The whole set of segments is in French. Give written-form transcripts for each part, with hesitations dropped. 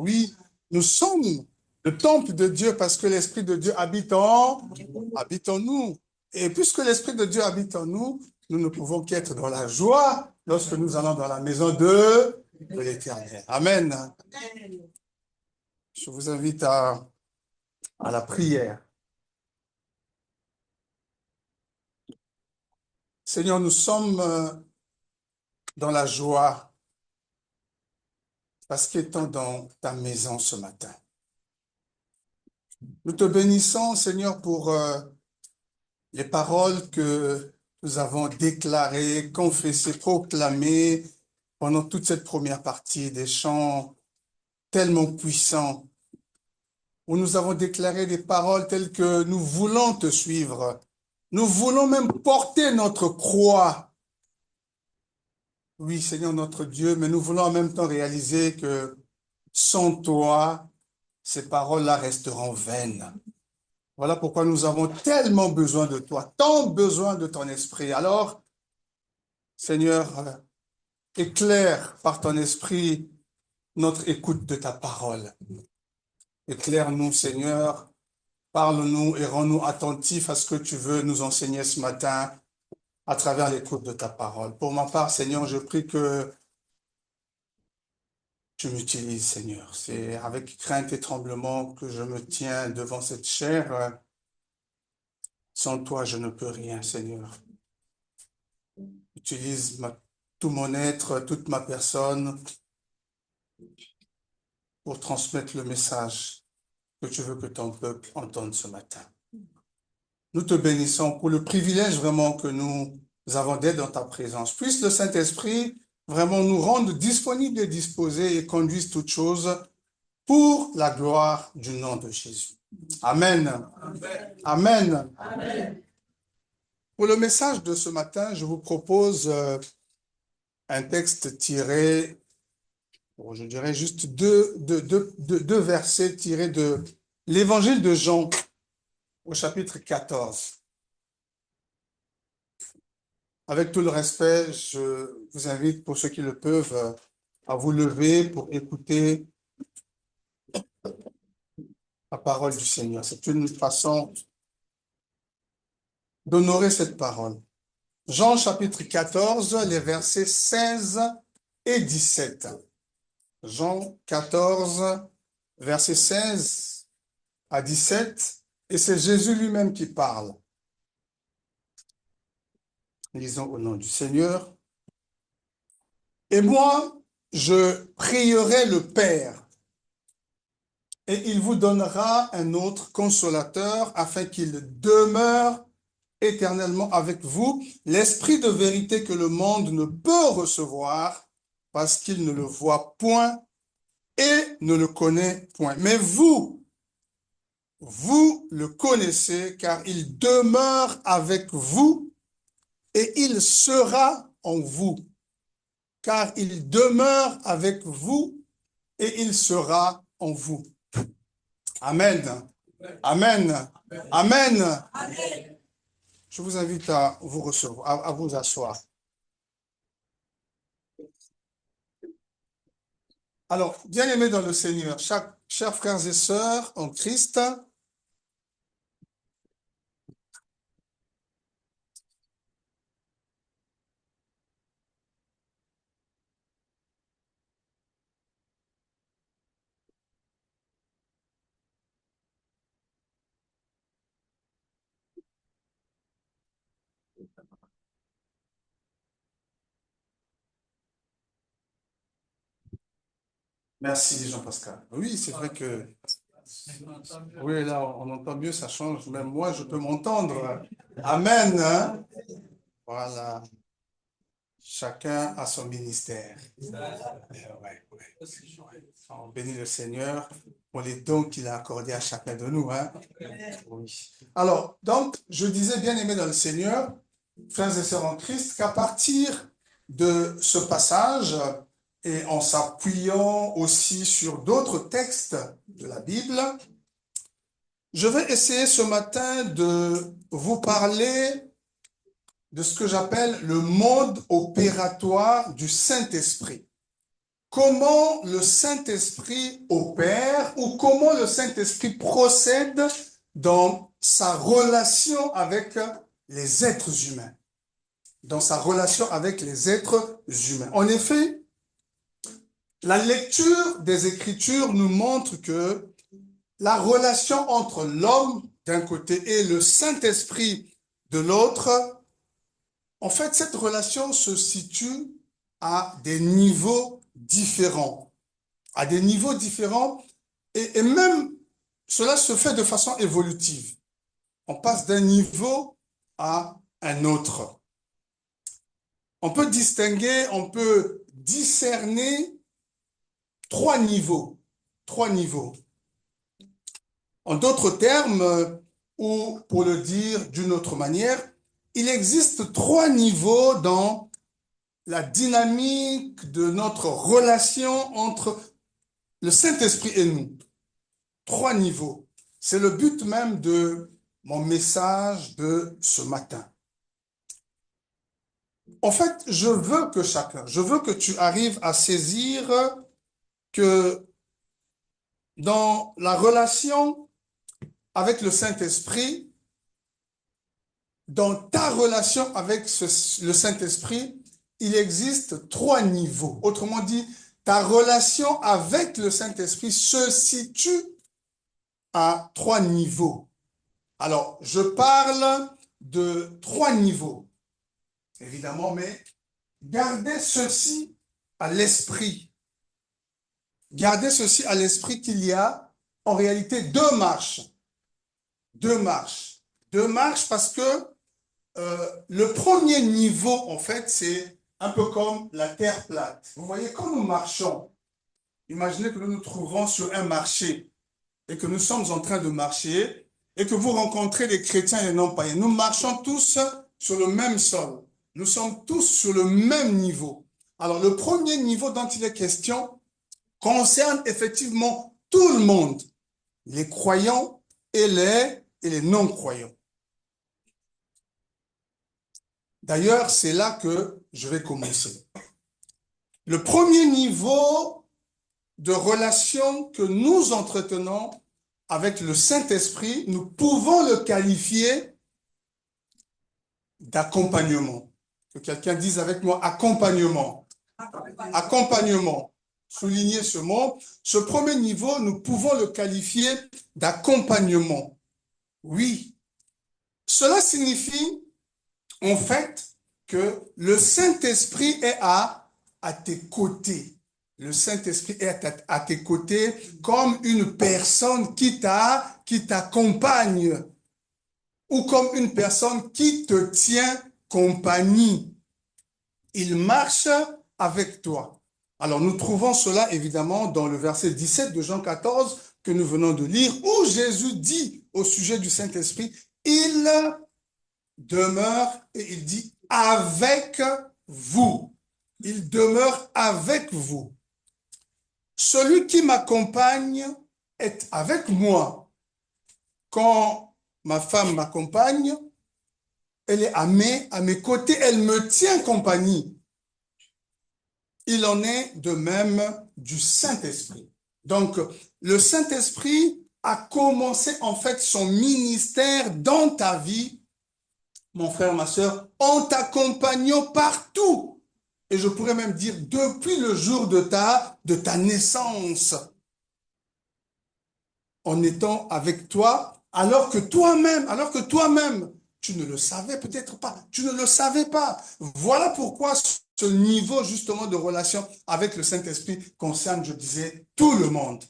Oui, nous sommes le temple de Dieu parce que l'Esprit de Dieu habite en nous. Et puisque l'Esprit de Dieu habite en nous, nous ne pouvons qu'être dans la joie lorsque nous allons dans la maison de l'Éternel. Amen. Je vous invite à la prière. Seigneur, nous sommes dans la joie parce qu'étant dans ta maison ce matin. Nous te bénissons, Seigneur, pour les paroles que nous avons déclarées, confessées, proclamées pendant toute cette première partie, des chants tellement puissants, où nous avons déclaré des paroles telles que nous voulons te suivre. Nous voulons même porter notre croix. Oui, Seigneur notre Dieu, mais nous voulons en même temps réaliser que sans toi, ces paroles-là resteront vaines. Voilà pourquoi nous avons tellement besoin de toi, tant besoin de ton esprit. Alors, Seigneur, éclaire par ton esprit notre écoute de ta parole. Éclaire-nous, Seigneur, parle-nous et rends-nous attentifs à ce que tu veux nous enseigner ce matin à travers l'écoute de ta parole. Pour ma part, Seigneur, je prie que tu m'utilises, Seigneur. C'est avec crainte et tremblement que je me tiens devant cette chair. Sans toi, je ne peux rien, Seigneur. Utilise tout mon être, toute ma personne pour transmettre le message que tu veux que ton peuple entende ce matin. Nous te bénissons pour le privilège vraiment que nous avons d'être dans ta présence. Puisse le Saint-Esprit vraiment nous rendre disponibles et disposés et conduise toutes choses pour la gloire du nom de Jésus. Amen. Amen. Amen. Amen. Pour le message de ce matin, je vous propose un texte tiré, je dirais juste deux versets tirés de l'Évangile de Jean au chapitre 14. Avec tout le respect, je vous invite, pour ceux qui le peuvent, à vous lever pour écouter la parole du Seigneur. C'est une façon d'honorer cette parole. Jean chapitre 14, les versets 16 et 17. Jean 14, versets 16 à 17, et c'est Jésus lui-même qui parle. Lisons au nom du Seigneur. Et moi, je prierai le Père, et il vous donnera un autre consolateur afin qu'il demeure éternellement avec vous, l'esprit de vérité que le monde ne peut recevoir parce qu'il ne le voit point et ne le connaît point. Mais vous le connaissez car il demeure avec vous et il sera en vous. Car il demeure avec vous et il sera en vous. Amen. Amen. Amen. Amen. Je vous invite à vous recevoir, à vous asseoir. Alors, bien-aimés dans le Seigneur, chers frères et sœurs en Christ, merci Jean-Pascal. Oui, c'est vrai que, oui, là, on entend mieux, ça change. Même moi, je peux m'entendre. Amen. Hein? Voilà. Chacun a son ministère. On bénit le Seigneur pour les dons qu'il a accordés à chacun de nous. Hein? Oui. Alors, donc, je disais, bien aimé dans le Seigneur, frères et sœurs en Christ, qu'à partir de ce passage, et en s'appuyant aussi sur d'autres textes de la Bible, je vais essayer ce matin de vous parler de ce que j'appelle le mode opératoire du Saint-Esprit. comment le Saint-Esprit opère ou comment le Saint-Esprit procède dans sa relation avec les êtres humains. Dans sa relation avec les êtres humains. En effet, la lecture des Écritures nous montre que la relation entre l'homme d'un côté et le Saint-Esprit de l'autre, en fait, cette relation se situe à des niveaux différents. À des niveaux différents et même cela se fait de façon évolutive. On passe d'un niveau à un autre. On peut distinguer, on peut discerner trois niveaux. Trois niveaux. En d'autres termes, ou pour le dire d'une autre manière, il existe trois niveaux dans la dynamique de notre relation entre le Saint-Esprit et nous. Trois niveaux. C'est le but même de mon message de ce matin. En fait, je veux que tu arrives à saisir que dans la relation avec le Saint-Esprit, dans ta relation avec le Saint-Esprit, il existe trois niveaux. Autrement dit, ta relation avec le Saint-Esprit se situe à trois niveaux. Alors, je parle de trois niveaux, évidemment, mais gardez ceci à l'esprit. Gardez ceci à l'esprit qu'il y a en réalité deux marches. Deux marches. Deux marches parce que le premier niveau, en fait, c'est un peu comme la terre plate. Vous voyez, quand nous marchons, imaginez que nous nous trouvons sur un marché et que nous sommes en train de marcher et que vous rencontrez des chrétiens et des non-païens. Nous marchons tous sur le même sol. Nous sommes tous sur le même niveau. Alors, le premier niveau dont il est question concerne effectivement tout le monde, les croyants et les non-croyants. D'ailleurs, c'est là que je vais commencer. Le premier niveau de relation que nous entretenons avec le Saint-Esprit, nous pouvons le qualifier d'accompagnement. Que quelqu'un dise avec moi, accompagnement. Accompagnement. Soulignez ce mot. Ce premier niveau, nous pouvons le qualifier d'accompagnement. Oui. Cela signifie, en fait, que le Saint-Esprit est à tes côtés. Le Saint-Esprit est à tes côtés comme une personne qui t'accompagne ou comme une personne qui te tient compagnie. Il marche avec toi. Alors nous trouvons cela évidemment dans le verset 17 de Jean 14 que nous venons de lire où Jésus dit au sujet du Saint-Esprit, il demeure et il dit avec vous. Il demeure avec vous. Celui qui m'accompagne est avec moi. Quand ma femme m'accompagne, elle est à mes côtés, elle me tient compagnie. Il en est de même du Saint-Esprit. Donc, le Saint-Esprit a commencé en fait son ministère dans ta vie, mon frère, ma sœur, en t'accompagnant partout. Et je pourrais même dire depuis le jour de ta naissance, en étant avec toi, alors que toi-même, tu ne le savais peut-être pas, tu ne le savais pas. Voilà pourquoi ce niveau justement de relation avec le Saint-Esprit concerne, je disais, tout le monde,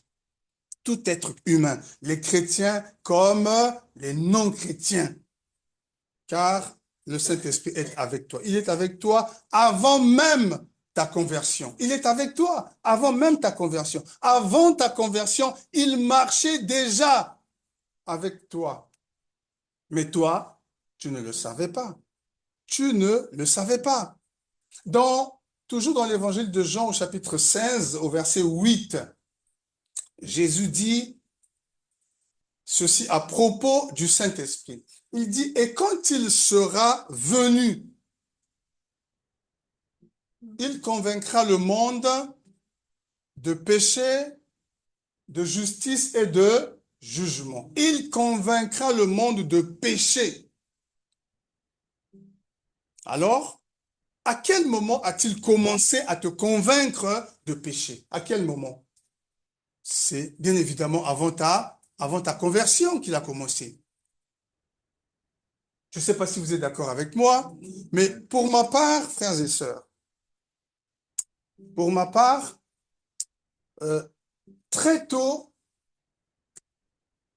tout être humain, les chrétiens comme les non-chrétiens, car le Saint-Esprit est avec toi. Il est avec toi avant même ta conversion. Il est avec toi avant même ta conversion. Avant ta conversion, il marchait déjà avec toi. Mais toi, tu ne le savais pas. Tu ne le savais pas. Toujours dans l'évangile de Jean au chapitre 16, au verset 8, Jésus dit ceci à propos du Saint-Esprit. Il dit, et quand il sera venu, il convaincra le monde de péché, de justice et de jugement. Il convaincra le monde de péché. Alors, à quel moment a-t-il commencé à te convaincre de péché? À quel moment? C'est bien évidemment avant ta conversion qu'il a commencé. Je ne sais pas si vous êtes d'accord avec moi, mais pour ma part, frères et sœurs, pour ma part, euh, très tôt,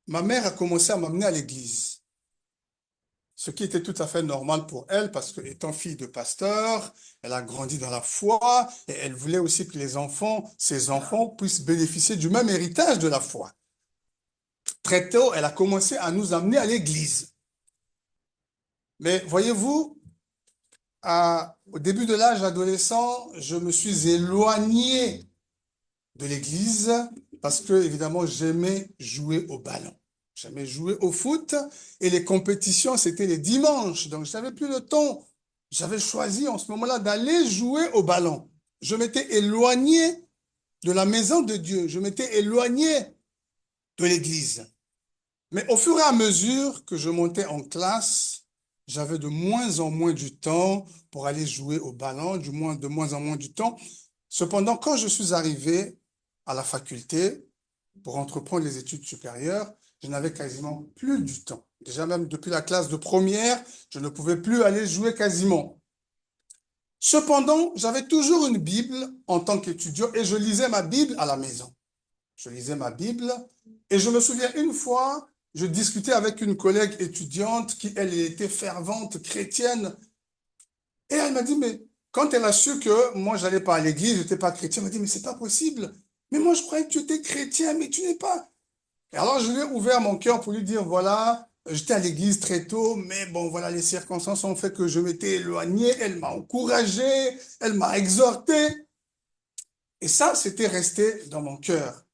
ma mère a commencé à m'amener à l'église. Ce qui était tout à fait normal pour elle parce que étant fille de pasteur, elle a grandi dans la foi et elle voulait aussi que ses enfants puissent bénéficier du même héritage de la foi. Très tôt, elle a commencé à nous amener à l'église. Mais voyez-vous, au début de l'âge adolescent, je me suis éloigné de l'église parce que, évidemment, j'aimais jouer au ballon. J'aimais jouer au foot et les compétitions, c'était les dimanches. Donc, je n'avais plus le temps. J'avais choisi en ce moment-là d'aller jouer au ballon. Je m'étais éloigné de la maison de Dieu. Je m'étais éloigné de l'église. Mais au fur et à mesure que je montais en classe, j'avais de moins en moins du temps pour aller jouer au ballon, de moins en moins du temps. Cependant, quand je suis arrivé à la faculté pour entreprendre les études supérieures, je n'avais quasiment plus du temps. Déjà même depuis la classe de première, je ne pouvais plus aller jouer quasiment. Cependant, j'avais toujours une Bible en tant qu'étudiant et je lisais ma Bible à la maison. Je lisais ma Bible et je me souviens une fois, je discutais avec une collègue étudiante qui, elle, était fervente chrétienne et elle m'a dit, mais quand elle a su que moi, j'allais pas à l'église, je n'étais pas chrétien, elle m'a dit, mais c'est pas possible. Mais moi, je croyais que tu étais chrétien, mais tu n'es pas. Et alors, je lui ai ouvert mon cœur pour lui dire, voilà, j'étais à l'église très tôt, mais bon, voilà, les circonstances ont fait que je m'étais éloigné. Elle m'a encouragé, elle m'a exhorté. Et ça, c'était resté dans mon cœur.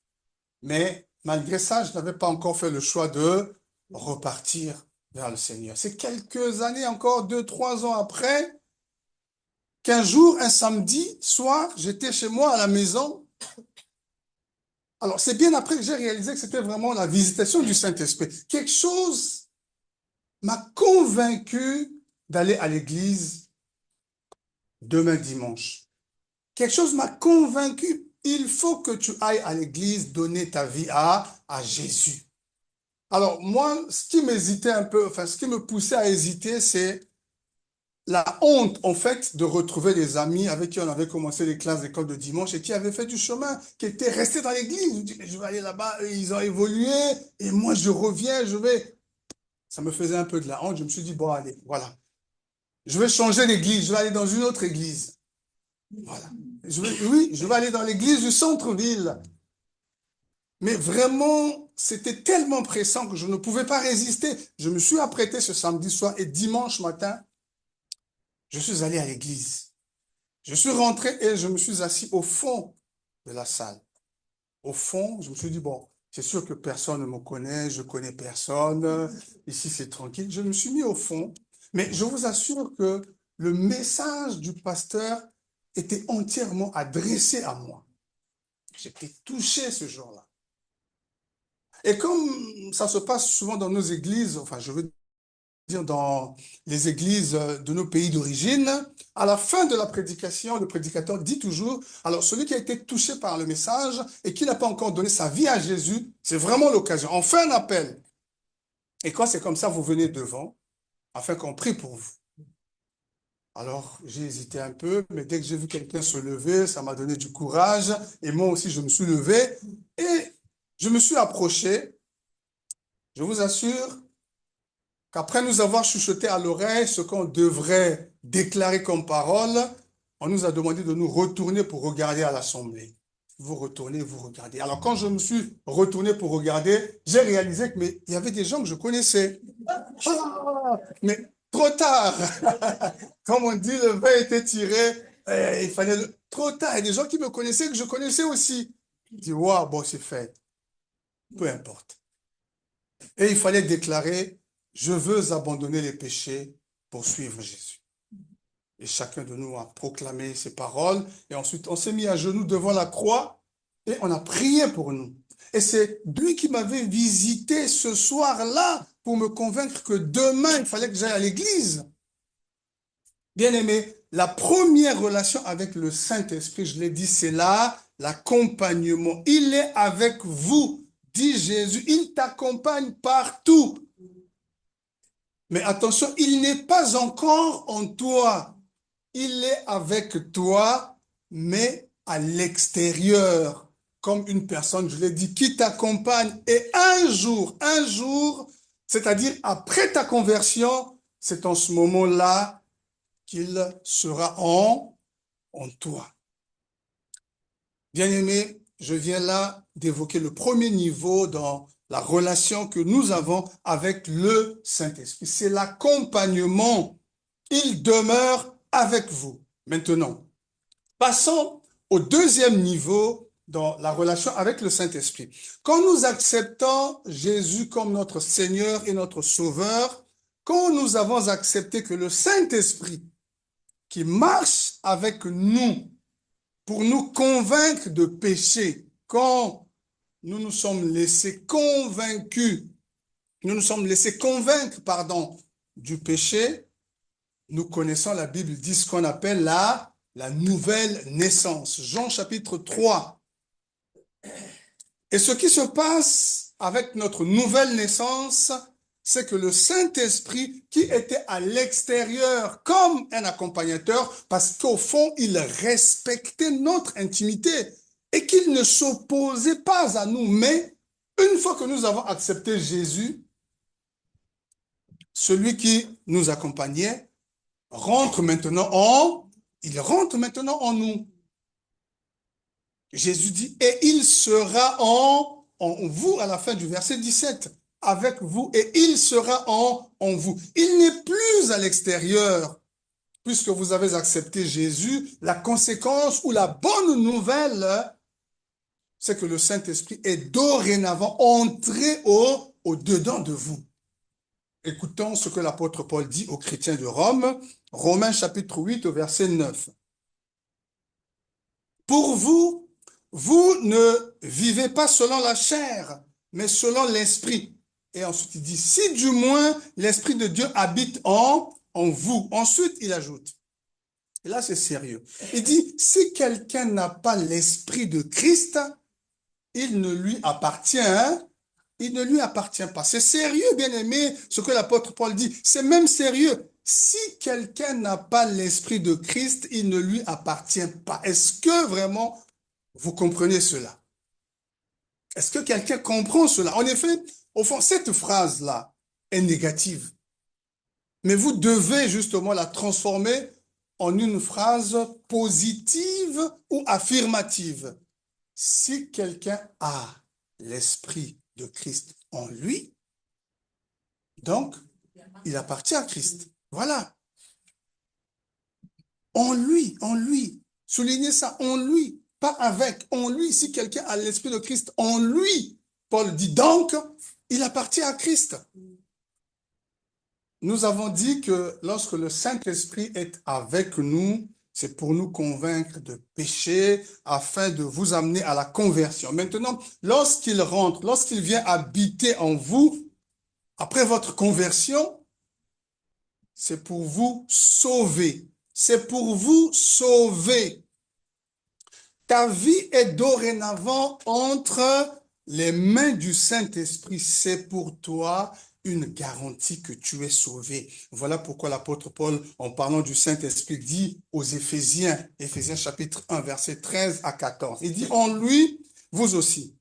Mais malgré ça, je n'avais pas encore fait le choix de repartir vers le Seigneur. C'est quelques années encore, 2, 3 ans après, qu'un jour, un samedi soir, j'étais chez moi à la maison. Alors, c'est bien après que j'ai réalisé que c'était vraiment la visitation du Saint-Esprit. Quelque chose m'a convaincu d'aller à l'église demain dimanche. Quelque chose m'a convaincu, il faut que tu ailles à l'église donner ta vie à Jésus. Alors, moi, ce qui m'hésitait un peu, enfin, ce qui me poussait à hésiter, c'est la honte, en fait, de retrouver des amis avec qui on avait commencé les classes d'école de dimanche et qui avaient fait du chemin, qui étaient restés dans l'église. Je me dis, mais je vais aller là-bas, eux, ils ont évolué, et moi, je reviens, je vais. Ça me faisait un peu de la honte. Je me suis dit, bon, allez, voilà. Je vais changer d'église, je vais aller dans une autre église. Voilà. Oui, je vais aller dans l'église du centre-ville. Mais vraiment, c'était tellement pressant que je ne pouvais pas résister. Je me suis apprêté ce samedi soir et dimanche matin, je suis allé à l'église. Je suis rentré et je me suis assis au fond de la salle. Au fond, je me suis dit, bon, c'est sûr que personne ne me connaît, je connais personne. Ici, c'est tranquille. Je me suis mis au fond. Mais je vous assure que le message du pasteur était entièrement adressé à moi. J'étais touché ce jour-là. Et comme ça se passe souvent dans nos églises, enfin, je veux dire dans les églises de nos pays d'origine, à la fin de la prédication, le prédicateur dit toujours, alors celui qui a été touché par le message et qui n'a pas encore donné sa vie à Jésus, c'est vraiment l'occasion. On fait un appel. Et quand c'est comme ça, vous venez devant, afin qu'on prie pour vous. Alors, j'ai hésité un peu, mais dès que j'ai vu quelqu'un se lever, ça m'a donné du courage. Et moi aussi, je me suis levé et je me suis approché. Je vous assure qu'après nous avoir chuchoté à l'oreille ce qu'on devrait déclarer comme parole, on nous a demandé de nous retourner pour regarder à l'assemblée. Vous retournez, vous regardez. Alors quand je me suis retourné pour regarder, j'ai réalisé que mais, il y avait des gens que je connaissais. Ah, mais trop tard. Comme on dit, le vin était tiré. Il fallait trop tard. Il y a des gens qui me connaissaient, que je connaissais aussi. Je dis, waouh, bon, c'est fait. Peu importe. Et il fallait déclarer, je veux abandonner les péchés pour suivre Jésus. Et chacun de nous a proclamé ces paroles. Et ensuite, on s'est mis à genoux devant la croix. Et on a prié pour nous. Et c'est lui qui m'avait visité ce soir-là pour me convaincre que demain, il fallait que j'aille à l'église. Bien-aimé, la première relation avec le Saint-Esprit, je l'ai dit, c'est là l'accompagnement. Il est avec vous, dit Jésus. Il t'accompagne partout. Mais attention, il n'est pas encore en toi. Il est avec toi, mais à l'extérieur, comme une personne, je l'ai dit, qui t'accompagne. Et un jour, c'est-à-dire après ta conversion, c'est en ce moment-là qu'il sera en toi. Bien-aimé, je viens là d'évoquer le premier niveau dans la relation que nous avons avec le Saint-Esprit. C'est l'accompagnement. Il demeure avec vous. Maintenant, passons au deuxième niveau dans la relation avec le Saint-Esprit. Quand nous acceptons Jésus comme notre Seigneur et notre Sauveur, quand nous avons accepté que le Saint-Esprit qui marche avec nous pour nous convaincre de péché, quand nous nous sommes laissés convaincus, nous nous sommes laissés convaincre, du péché, nous connaissons, la Bible dit ce qu'on appelle la nouvelle naissance. Jean chapitre 3. Et ce qui se passe avec notre nouvelle naissance, c'est que le Saint-Esprit qui était à l'extérieur comme un accompagnateur, parce qu'au fond, il respectait notre intimité et qu'il ne s'opposait pas à nous. Mais une fois que nous avons accepté Jésus, celui qui nous accompagnait il rentre maintenant en nous. Jésus dit, et il sera en vous, à la fin du verset 17, avec vous, et il sera en vous. Il n'est plus à l'extérieur, puisque vous avez accepté Jésus. La conséquence ou la bonne nouvelle, c'est que le Saint-Esprit est dorénavant entré au-dedans de vous. Écoutons ce que l'apôtre Paul dit aux chrétiens de Rome, Romains chapitre 8 au verset 9. Pour vous, vous ne vivez pas selon la chair, mais selon l'esprit. Et ensuite il dit, si du moins l'esprit de Dieu habite en vous. Ensuite il ajoute, et là c'est sérieux, il dit, si quelqu'un n'a pas l'esprit de Christ, il ne lui appartient pas. C'est sérieux, bien-aimé, ce que l'apôtre Paul dit. C'est même sérieux. Si quelqu'un n'a pas l'esprit de Christ, il ne lui appartient pas. Est-ce que vraiment vous comprenez cela? Est-ce que quelqu'un comprend cela? En effet, au fond, cette phrase-là est négative. Mais vous devez justement la transformer en une phrase positive ou affirmative. Si quelqu'un a l'esprit de Christ en lui, donc il appartient à Christ. Voilà. En lui. Soulignez ça, en lui, pas avec, en lui. Si quelqu'un a l'esprit de Christ en lui, Paul dit donc, il appartient à Christ. Nous avons dit que lorsque le Saint-Esprit est avec nous, c'est pour nous convaincre de péché, afin de vous amener à la conversion. Maintenant, lorsqu'il rentre, lorsqu'il vient habiter en vous, après votre conversion, c'est pour vous sauver. C'est pour vous sauver. Ta vie est dorénavant entre les mains du Saint-Esprit. C'est pour toi une garantie que tu es sauvé. Voilà pourquoi l'apôtre Paul, en parlant du Saint-Esprit, dit aux Éphésiens, Éphésiens chapitre 1, verset 13 à 14. Il dit, en lui, vous aussi.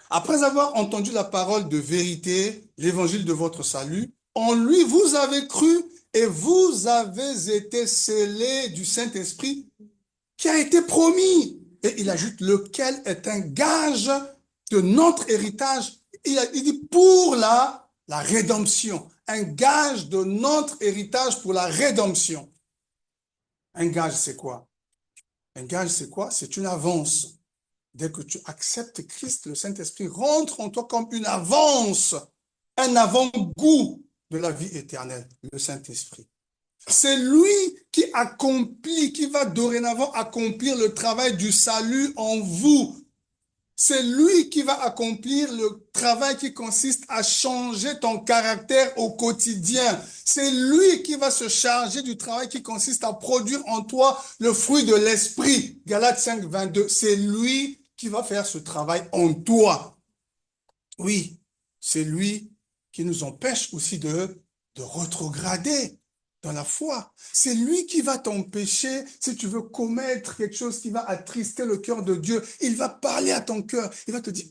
Après avoir entendu la parole de vérité, l'évangile de votre salut, en lui, vous avez cru et vous avez été scellés du Saint-Esprit qui a été promis. Et il ajoute, lequel est un gage de notre héritage. Il dit, pour la rédemption. Un gage de notre héritage pour la rédemption. Un gage, c'est quoi? Un gage, c'est quoi? C'est une avance. Dès que tu acceptes Christ, le Saint-Esprit rentre en toi comme une avance, un avant-goût de la vie éternelle, le Saint-Esprit. C'est lui qui va dorénavant accomplir le travail du salut en vous. C'est lui qui va accomplir le travail qui consiste à changer ton caractère au quotidien. C'est lui qui va se charger du travail qui consiste à produire en toi le fruit de l'esprit. Galates 5, 22. C'est lui qui va faire ce travail en toi. Oui, c'est lui qui nous empêche aussi de rétrograder dans la foi. C'est lui qui va t'empêcher, si tu veux commettre quelque chose qui va attrister le cœur de Dieu, il va parler à ton cœur, il va te dire,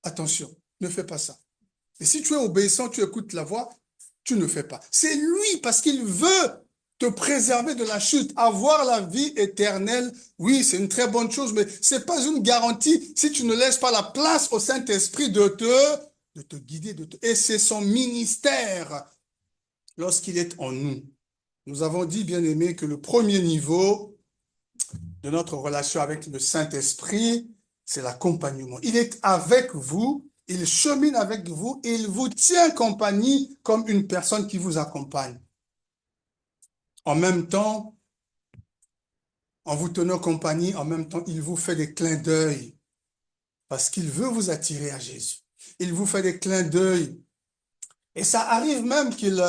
attention, ne fais pas ça. Et si tu es obéissant, tu écoutes la voix, tu ne fais pas. C'est lui parce qu'il veut te préserver de la chute, avoir la vie éternelle. Oui, c'est une très bonne chose, mais c'est pas une garantie si tu ne laisses pas la place au Saint-Esprit de te guider. Et c'est son ministère lorsqu'il est en nous. Nous avons dit, bien aimé, que le premier niveau de notre relation avec le Saint-Esprit, c'est l'accompagnement. Il est avec vous, il chemine avec vous, et il vous tient compagnie comme une personne qui vous accompagne. En même temps, en vous tenant compagnie, en même temps, il vous fait des clins d'œil parce qu'il veut vous attirer à Jésus. Il vous fait des clins d'œil. Et ça arrive même qu'il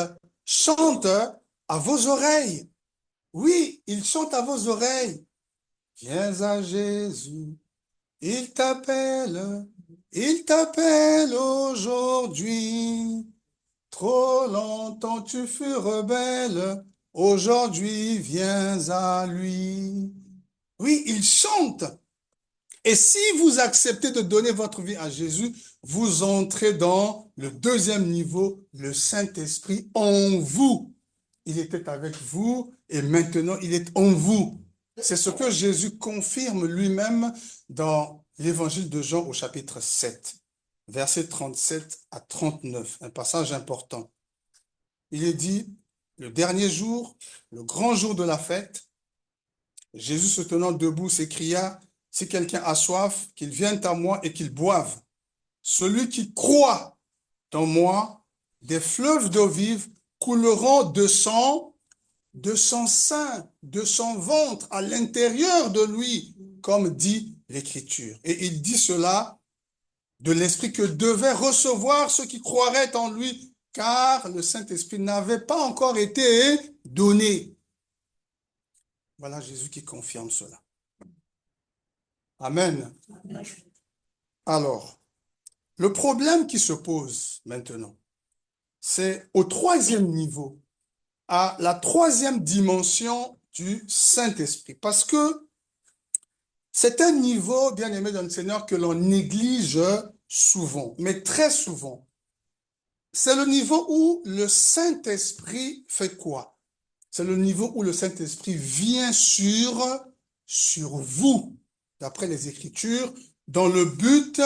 chante à vos oreilles. Oui, il chante à vos oreilles. Viens à Jésus, il t'appelle aujourd'hui. Trop longtemps tu fus rebelle, aujourd'hui viens à lui. Oui, il chante. Et si vous acceptez de donner votre vie à Jésus, vous entrez dans le deuxième niveau, le Saint-Esprit en vous. Il était avec vous et maintenant il est en vous. C'est ce que Jésus confirme lui-même dans l'évangile de Jean au chapitre 7, versets 37 à 39, un passage important. Il est dit, le dernier jour, le grand jour de la fête, Jésus se tenant debout s'écria, si quelqu'un a soif, qu'il vienne à moi et qu'il boive. Celui qui croit en moi, des fleuves d'eau vive couleront de son sein, de son ventre, à l'intérieur de lui, comme dit l'Écriture. Et il dit cela de l'Esprit que devaient recevoir ceux qui croiraient en lui, car le Saint-Esprit n'avait pas encore été donné. Voilà Jésus qui confirme cela. Amen. Alors, le problème qui se pose maintenant, c'est au troisième niveau, à la troisième dimension du Saint-Esprit. Parce que c'est un niveau, bien aimé dans le Seigneur, que l'on néglige souvent, mais très souvent. C'est le niveau où le Saint-Esprit fait quoi? C'est le niveau où le Saint-Esprit vient sur vous, d'après les Écritures, dans le but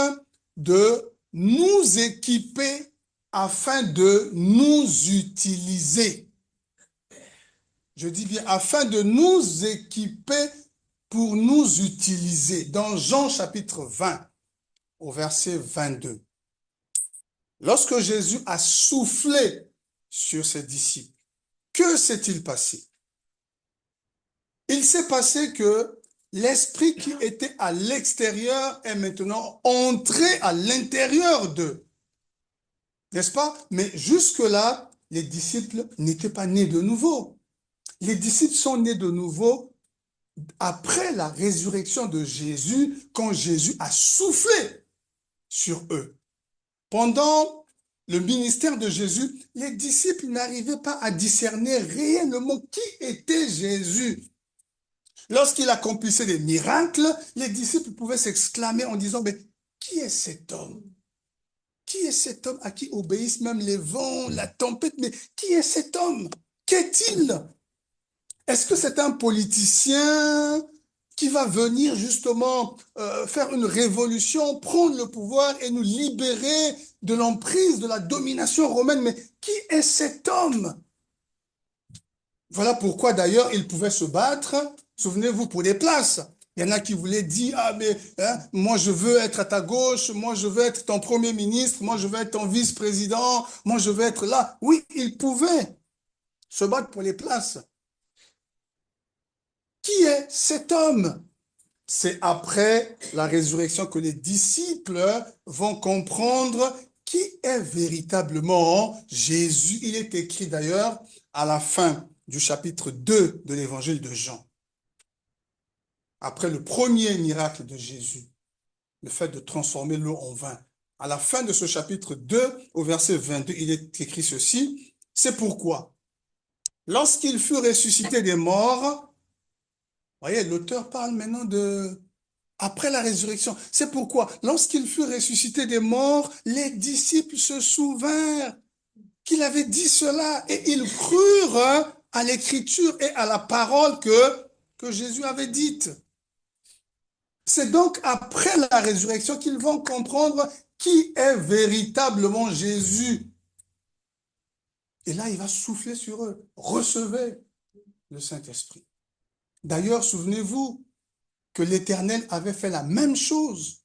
de nous équiper afin de nous utiliser. Je dis bien afin de nous équiper pour nous utiliser. Dans Jean chapitre 20, au verset 22, lorsque Jésus a soufflé sur ses disciples, que s'est-il passé? Il s'est passé que l'esprit qui était à l'extérieur est maintenant entré à l'intérieur d'eux. N'est-ce pas? Mais jusque-là, les disciples n'étaient pas nés de nouveau. Les disciples sont nés de nouveau après la résurrection de Jésus, quand Jésus a soufflé sur eux. Pendant le ministère de Jésus, les disciples n'arrivaient pas à discerner réellement qui était Jésus. Lorsqu'il accomplissait des miracles, les disciples pouvaient s'exclamer en disant, mais qui est cet homme? Qui est cet homme à qui obéissent même les vents, la tempête? Mais qui est cet homme? Qu'est-il? Est-ce que c'est un politicien qui va venir justement faire une révolution, prendre le pouvoir et nous libérer de l'emprise, de la domination romaine? Mais qui est cet homme? Voilà pourquoi d'ailleurs il pouvait se battre, souvenez-vous, pour des places. Il y en a qui voulaient dire, ah mais moi je veux être à ta gauche, moi je veux être ton premier ministre, moi je veux être ton vice-président, moi je veux être là. Oui, il pouvait se battre pour les places. Qui est cet homme? c'est après la résurrection que les disciples vont comprendre qui est véritablement Jésus. Il est écrit d'ailleurs à la fin du chapitre 2 de l'évangile de Jean. Après le premier miracle de Jésus, le fait de transformer l'eau en vin. À la fin de ce chapitre 2, au verset 22, il est écrit ceci. C'est pourquoi, lorsqu'il fut ressuscité des morts, voyez, l'auteur parle maintenant de après la résurrection. C'est pourquoi, lorsqu'il fut ressuscité des morts, les disciples se souvinrent qu'il avait dit cela et ils crurent à l'écriture et à la parole que Jésus avait dite. C'est donc après la résurrection qu'ils vont comprendre qui est véritablement Jésus. Et là, il va souffler sur eux. Recevez le Saint-Esprit. D'ailleurs, souvenez-vous que l'Éternel avait fait la même chose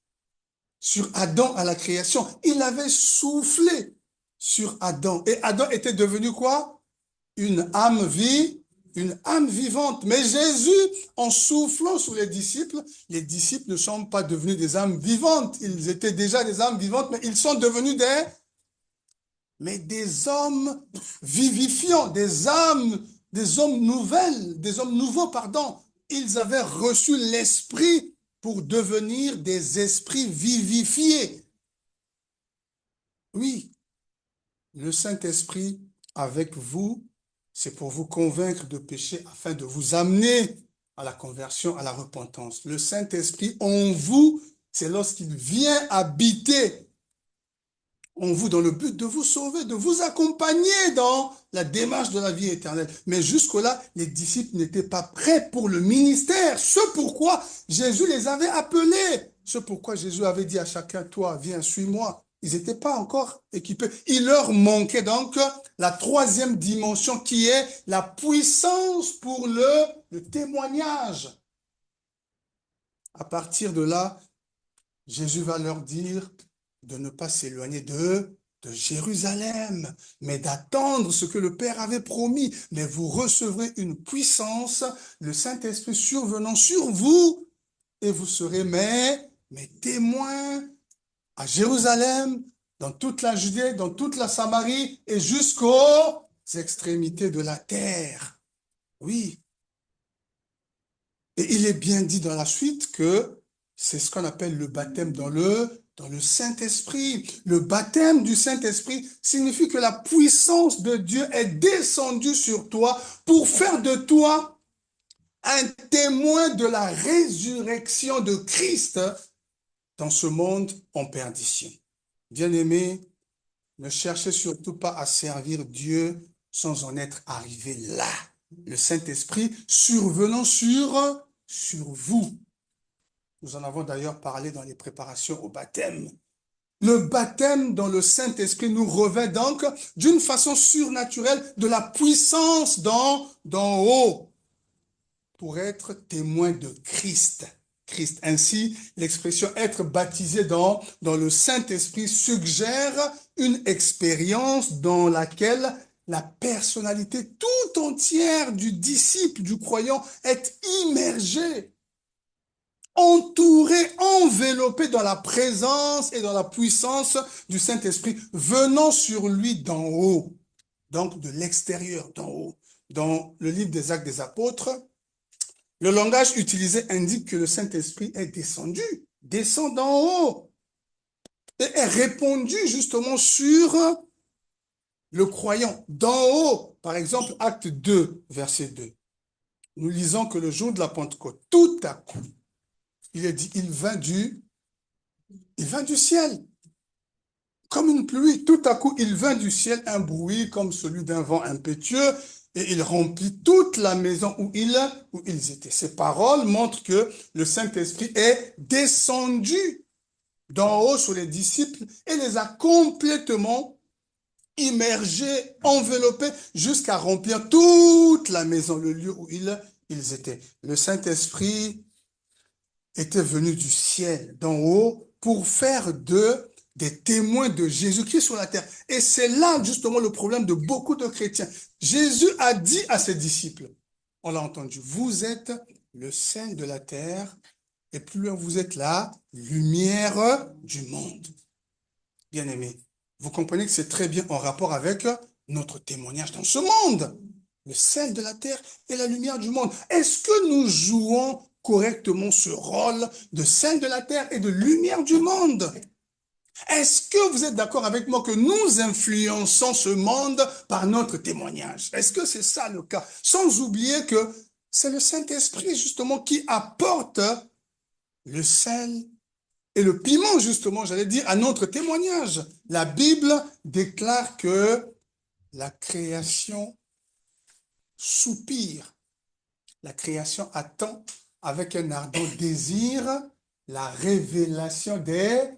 sur Adam à la création. Il avait soufflé sur Adam. Et Adam était devenu quoi? Une âme vivante. Mais Jésus, en soufflant sur les disciples ne sont pas devenus des âmes vivantes. Ils étaient déjà des âmes vivantes, mais ils sont devenus des hommes vivifiants, des hommes nouveaux, pardon. Ils avaient reçu l'esprit pour devenir des esprits vivifiés. Oui, le Saint-Esprit avec vous, c'est pour vous convaincre de péché afin de vous amener à la conversion, à la repentance. Le Saint-Esprit en vous, c'est lorsqu'il vient habiter en vous dans le but de vous sauver, de vous accompagner dans la démarche de la vie éternelle. Mais jusque-là, les disciples n'étaient pas prêts pour le ministère. Ce pourquoi Jésus les avait appelés. Ce pourquoi Jésus avait dit à chacun, toi, viens, suis-moi. Ils n'étaient pas encore équipés. Il leur manquait donc la troisième dimension qui est la puissance pour le témoignage. À partir de là, Jésus va leur dire de ne pas s'éloigner de Jérusalem, mais d'attendre ce que le Père avait promis. Mais vous recevrez une puissance, le Saint-Esprit survenant sur vous, et vous serez mes témoins à Jérusalem, dans toute la Judée, dans toute la Samarie, et jusqu'aux extrémités de la terre. Oui. Et il est bien dit dans la suite que c'est ce qu'on appelle le baptême dans le Saint-Esprit. Le baptême du Saint-Esprit signifie que la puissance de Dieu est descendue sur toi pour faire de toi un témoin de la résurrection de Christ dans ce monde en perdition. Bien-aimés, ne cherchez surtout pas à servir Dieu sans en être arrivé là. Le Saint-Esprit survenant sur vous. Nous en avons d'ailleurs parlé dans les préparations au baptême. Le baptême dans le Saint-Esprit nous revêt donc d'une façon surnaturelle de la puissance d'en haut pour être témoin de Christ. Ainsi, l'expression être baptisé dans le Saint-Esprit suggère une expérience dans laquelle la personnalité tout entière du disciple, du croyant, est immergée, entouré, enveloppé dans la présence et dans la puissance du Saint-Esprit venant sur lui d'en haut, donc de l'extérieur, d'en haut. Dans le livre des Actes des Apôtres, le langage utilisé indique que le Saint-Esprit est descendu, descend d'en haut, et est répandu justement sur le croyant, d'en haut. Par exemple, Acte 2, verset 2. Nous lisons que le jour de la Pentecôte, tout à coup, il est dit, il vint du ciel, comme une pluie. Tout à coup, il vint du ciel un bruit comme celui d'un vent impétueux, et il remplit toute la maison où ils étaient. Ces paroles montrent que le Saint-Esprit est descendu d'en haut sur les disciples et les a complètement immergés, enveloppés, jusqu'à remplir toute la maison, le lieu où ils étaient. Le Saint-Esprit était venu du ciel, d'en haut, pour faire des témoins de Jésus-Christ sur la terre. Et c'est là justement le problème de beaucoup de chrétiens. Jésus a dit à ses disciples, on l'a entendu, vous êtes le sel de la terre et plus loin vous êtes la lumière du monde. Bien-aimés, vous comprenez que c'est très bien en rapport avec notre témoignage dans ce monde. Le sel de la terre et la lumière du monde. Est-ce que nous jouons correctement ce rôle de sel de la terre et de lumière du monde? Est-ce que vous êtes d'accord avec moi que nous influençons ce monde par notre témoignage? Est-ce que c'est ça le cas? Sans oublier que c'est le Saint-Esprit justement qui apporte le sel et le piment justement, j'allais dire, à notre témoignage. La Bible déclare que la création soupire. La création attend avec un ardent désir la révélation des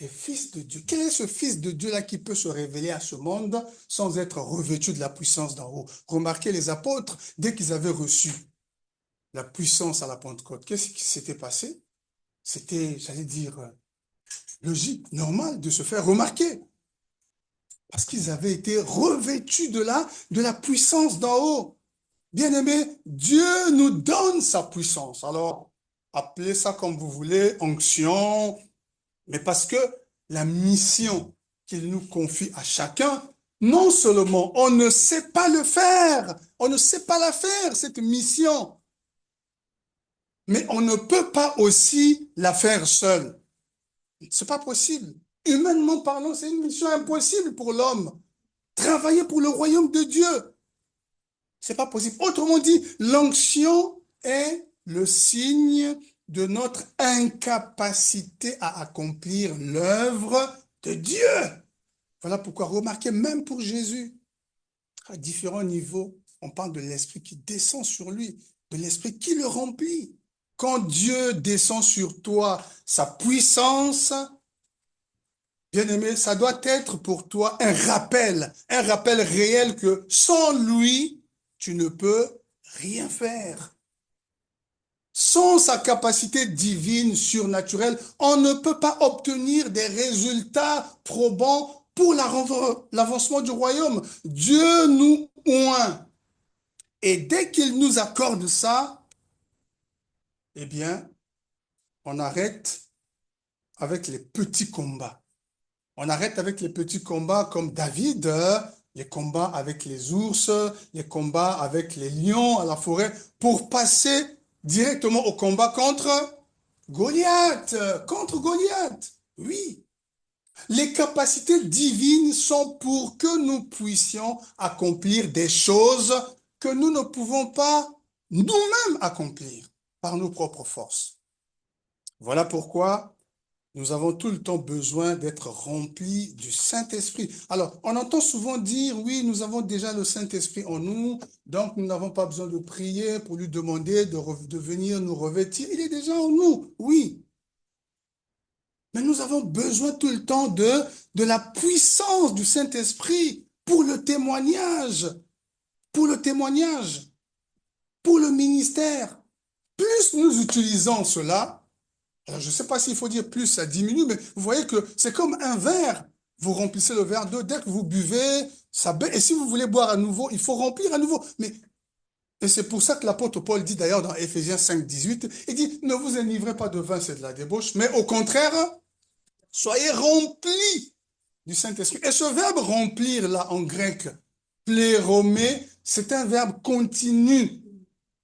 fils de Dieu. Quel est ce fils de Dieu-là qui peut se révéler à ce monde sans être revêtu de la puissance d'en haut? Remarquez les apôtres, dès qu'ils avaient reçu la puissance à la Pentecôte, qu'est-ce qui s'était passé? C'était, j'allais dire, logique, normal de se faire remarquer. Parce qu'ils avaient été revêtus de la puissance d'en haut. Bien-aimés, Dieu nous donne sa puissance. Alors, appelez ça comme vous voulez, onction, mais parce que la mission qu'il nous confie à chacun, non seulement on ne sait pas le faire, on ne sait pas la faire, cette mission, mais on ne peut pas aussi la faire seul. C'est pas possible. Humainement parlant, c'est une mission impossible pour l'homme. Travailler pour le royaume de Dieu, c'est pas possible. Autrement dit, l'onction est le signe de notre incapacité à accomplir l'œuvre de Dieu. Voilà pourquoi, remarquez, même pour Jésus, à différents niveaux, on parle de l'esprit qui descend sur lui, de l'esprit qui le remplit. Quand Dieu descend sur toi, sa puissance, bien-aimé, ça doit être pour toi un rappel réel que sans lui, tu ne peux rien faire. Sans sa capacité divine, surnaturelle, on ne peut pas obtenir des résultats probants pour l'avancement du royaume. Dieu nous oint. Et dès qu'il nous accorde ça, eh bien, on arrête avec les petits combats. On arrête avec les petits combats comme David, les combats avec les ours, les combats avec les lions à la forêt, pour passer directement au combat contre Goliath. Contre Goliath, oui. Les capacités divines sont pour que nous puissions accomplir des choses que nous ne pouvons pas nous-mêmes accomplir par nos propres forces. Voilà pourquoi nous avons tout le temps besoin d'être remplis du Saint-Esprit. Alors, on entend souvent dire, oui, nous avons déjà le Saint-Esprit en nous, donc nous n'avons pas besoin de prier pour lui demander de venir nous revêtir. Il est déjà en nous, oui. Mais nous avons besoin tout le temps de la puissance du Saint-Esprit pour le témoignage, pour le témoignage, pour le ministère. Plus nous utilisons cela, alors, je ne sais pas s'il faut dire plus, ça diminue, mais vous voyez que c'est comme un verre. Vous remplissez le verre d'eau, dès que vous buvez, ça baisse. Et si vous voulez boire à nouveau, il faut remplir à nouveau. Et c'est pour ça que l'apôtre Paul dit d'ailleurs dans Éphésiens 5, 18, il dit, ne vous enivrez pas de vin, c'est de la débauche, mais au contraire, soyez remplis du Saint-Esprit. Et ce verbe remplir, là, en grec, pléromé, c'est un verbe continu.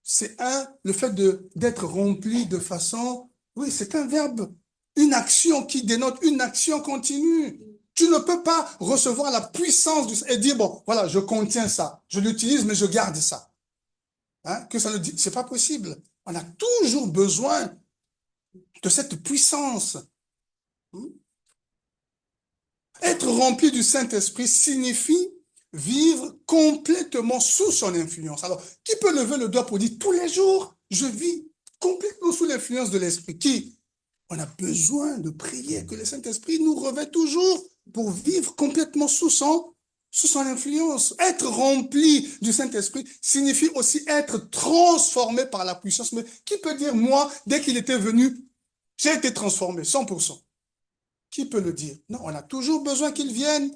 C'est le fait d'être rempli de façon... Oui, c'est un verbe, une action qui dénote une action continue. Tu ne peux pas recevoir la puissance et dire, bon, voilà, je contiens ça, je l'utilise, mais je garde ça. Hein, que ça ne dit, c'est pas possible. On a toujours besoin de cette puissance. Être rempli du Saint-Esprit signifie vivre complètement sous son influence. Alors, qui peut lever le doigt pour dire, tous les jours, je vis complètement sous l'influence de l'Esprit? Qui? On a besoin de prier que le Saint-Esprit nous revêt toujours pour vivre complètement sous son influence. Être rempli du Saint-Esprit signifie aussi être transformé par la puissance. Mais qui peut dire, moi, dès qu'il était venu, j'ai été transformé, 100%. Qui peut le dire? Non, on a toujours besoin qu'il vienne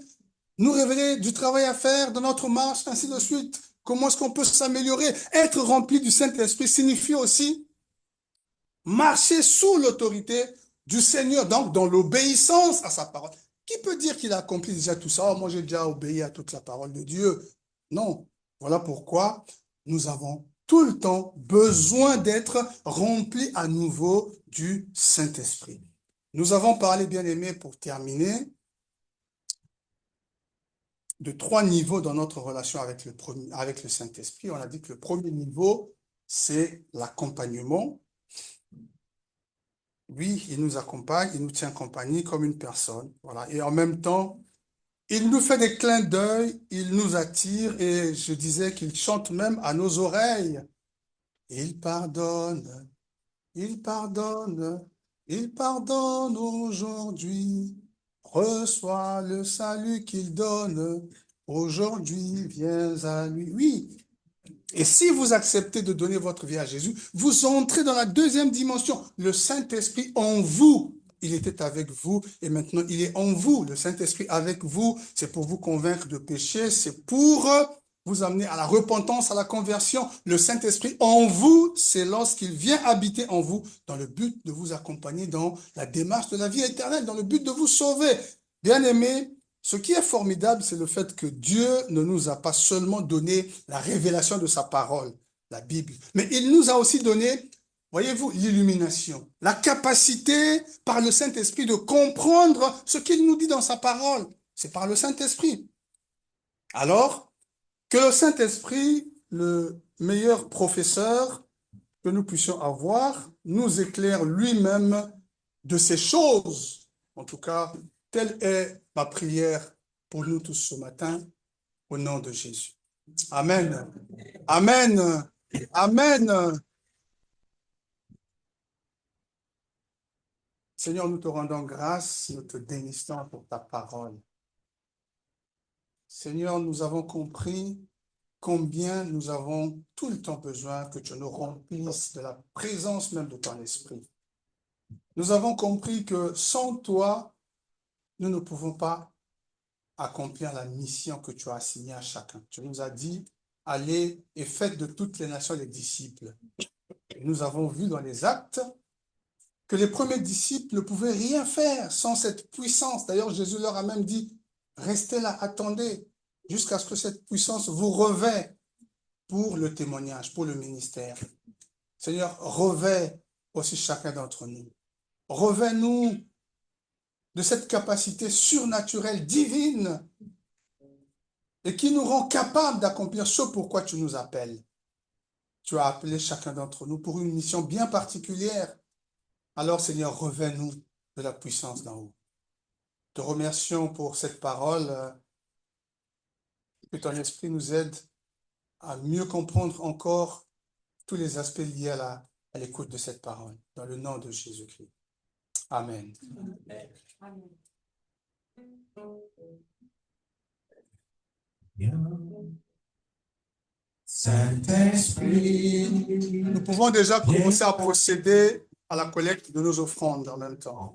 nous révéler du travail à faire dans notre marche, ainsi de suite. Comment est-ce qu'on peut s'améliorer? Être rempli du Saint-Esprit signifie aussi marcher sous l'autorité du Seigneur, donc dans l'obéissance à sa parole. Qui peut dire qu'il a accompli déjà tout ça? Oh, moi, j'ai déjà obéi à toute la parole de Dieu. Non. Voilà pourquoi nous avons tout le temps besoin d'être remplis à nouveau du Saint-Esprit. Nous avons parlé, bien aimé, pour terminer, de 3 niveaux dans notre relation avec le Saint-Esprit. On a dit que le premier niveau, c'est l'accompagnement. Oui, il nous accompagne, il nous tient compagnie comme une personne. Voilà. Et en même temps, il nous fait des clins d'œil, il nous attire et je disais qu'il chante même à nos oreilles. Il pardonne, il pardonne, il pardonne aujourd'hui. Reçois le salut qu'il donne. Aujourd'hui, viens à lui. Oui. Et si vous acceptez de donner votre vie à Jésus, vous entrez dans la deuxième dimension. Le Saint-Esprit en vous. Il était avec vous et maintenant il est en vous. Le Saint-Esprit avec vous, c'est pour vous convaincre de péché, c'est pour vous amener à la repentance, à la conversion. Le Saint-Esprit en vous, c'est lorsqu'il vient habiter en vous dans le but de vous accompagner dans la démarche de la vie éternelle, dans le but de vous sauver. Bien-aimés, ce qui est formidable, c'est le fait que Dieu ne nous a pas seulement donné la révélation de sa parole, la Bible, mais il nous a aussi donné, voyez-vous, l'illumination, la capacité par le Saint-Esprit de comprendre ce qu'il nous dit dans sa parole. C'est par le Saint-Esprit. Alors, que le Saint-Esprit, le meilleur professeur que nous puissions avoir, nous éclaire lui-même de ces choses. En tout cas, telle est ma prière pour nous tous ce matin, au nom de Jésus. Amen. Amen. Amen. Seigneur, nous te rendons grâce, nous te bénissons pour ta parole. Seigneur, nous avons compris combien nous avons tout le temps besoin que tu nous remplisses de la présence même de ton esprit. Nous avons compris que sans toi, nous ne pouvons pas accomplir la mission que tu as assignée à chacun. Tu nous as dit, allez et faites de toutes les nations les disciples. Et nous avons vu dans les actes que les premiers disciples ne pouvaient rien faire sans cette puissance. D'ailleurs, Jésus leur a même dit, restez là, attendez, jusqu'à ce que cette puissance vous revêt pour le témoignage, pour le ministère. Seigneur, revêt aussi chacun d'entre nous. Revêt-nous de cette capacité surnaturelle, divine, et qui nous rend capables d'accomplir ce pourquoi tu nous appelles. Tu as appelé chacun d'entre nous pour une mission bien particulière. Alors, Seigneur, revêt-nous de la puissance d'en haut. Te remercions pour cette parole, que ton esprit nous aide à mieux comprendre encore tous les aspects liés à l'écoute de cette parole. Dans le nom de Jésus-Christ. Amen. Amen. Saint-Esprit. Nous pouvons déjà commencer à procéder à la collecte de nos offrandes en même temps.